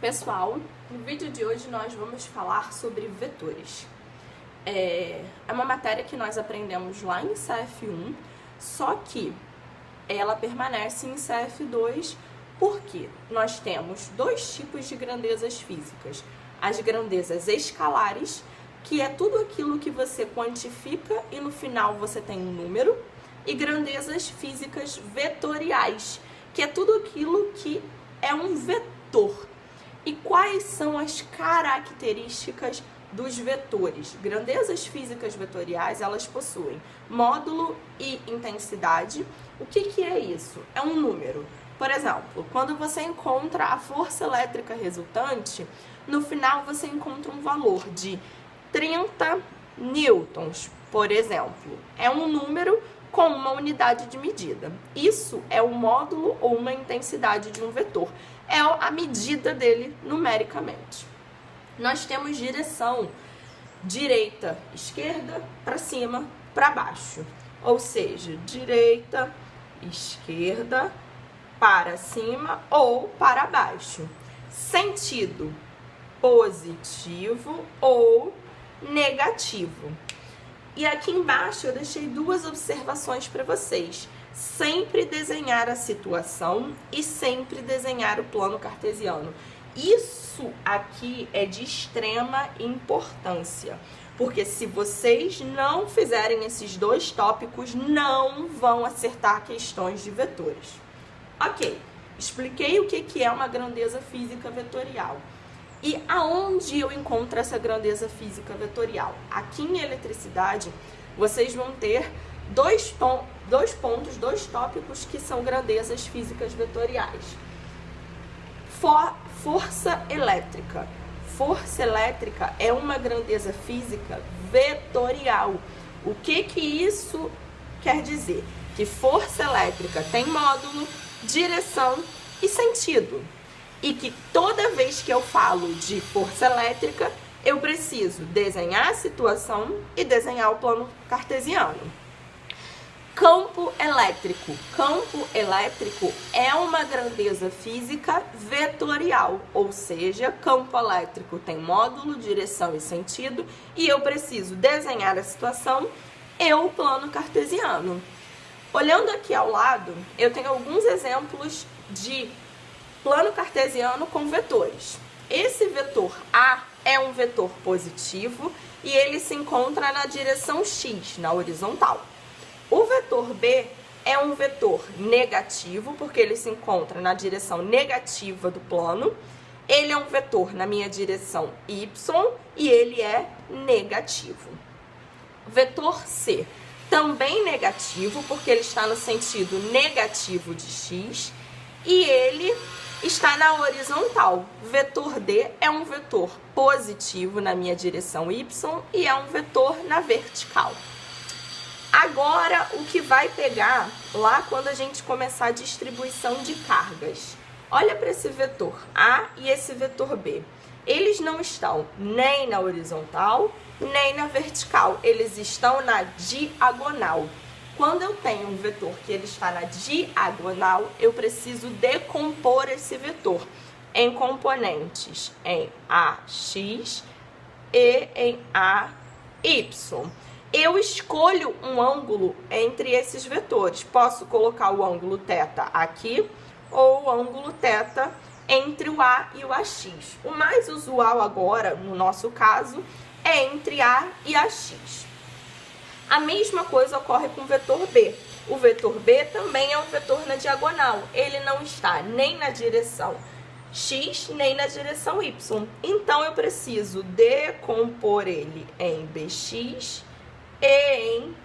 Pessoal, no vídeo de hoje nós vamos falar sobre vetores. É uma matéria que nós aprendemos lá em CF1, só que ela permanece em CF2 porque nós temos dois tipos de grandezas físicas. As grandezas escalares, que é tudo aquilo que você quantifica e no final você tem um número, e grandezas físicas vetoriais, que é tudo aquilo que é um vetor. E quais são as características dos vetores? Grandezas físicas vetoriais, elas possuem módulo e intensidade. O que é isso? É um número. Por exemplo, quando você encontra a força elétrica resultante, no final você encontra um valor de 30 newtons, por exemplo. É um número com uma unidade de medida. Isso é o módulo ou uma intensidade de um vetor. É a medida dele numericamente. Nós temos direção direita, esquerda, para cima, para baixo. Ou seja, direita, esquerda, para cima ou para baixo. Sentido positivo ou negativo. E aqui embaixo eu deixei duas observações para vocês. Sempre desenhar a situação e sempre desenhar o plano cartesiano. Isso aqui é de extrema importância, porque se vocês não fizerem esses dois tópicos, não vão acertar questões de vetores. Ok, expliquei o que é uma grandeza física vetorial. E aonde eu encontro essa grandeza física vetorial? Aqui em eletricidade, vocês vão ter dois tópicos que são grandezas físicas vetoriais. Força elétrica. Força elétrica é uma grandeza física vetorial. O que isso quer dizer? Que força elétrica tem módulo, direção e sentido. E que toda vez que eu falo de força elétrica, eu preciso desenhar a situação e desenhar o plano cartesiano. Campo elétrico. Campo elétrico é uma grandeza física vetorial, ou seja, campo elétrico tem módulo, direção e sentido, e eu preciso desenhar a situação e o plano cartesiano. Olhando aqui ao lado, eu tenho alguns exemplos de plano cartesiano com vetores. Esse vetor A é um vetor positivo e ele se encontra na direção X, na horizontal. O vetor B é um vetor negativo, porque ele se encontra na direção negativa do plano. Ele é um vetor na minha direção Y e ele é negativo. Vetor C, também negativo, porque ele está no sentido negativo de X e ele está na horizontal. Vetor D é um vetor positivo na minha direção Y e é um vetor na vertical. Agora, o que vai pegar lá quando a gente começar a distribuição de cargas? Olha para esse vetor A e esse vetor B. Eles não estão nem na horizontal, nem na vertical. Eles estão na diagonal. Quando eu tenho um vetor que ele está na diagonal, eu preciso decompor esse vetor em componentes em AX e em AY. Eu escolho um ângulo entre esses vetores. Posso colocar o ângulo θ aqui ou o ângulo θ entre o A e o AX. O mais usual agora, no nosso caso, é entre A e AX. A mesma coisa ocorre com o vetor B. O vetor B também é um vetor na diagonal. Ele não está nem na direção X, nem na direção Y. Então, eu preciso decompor ele em BX e em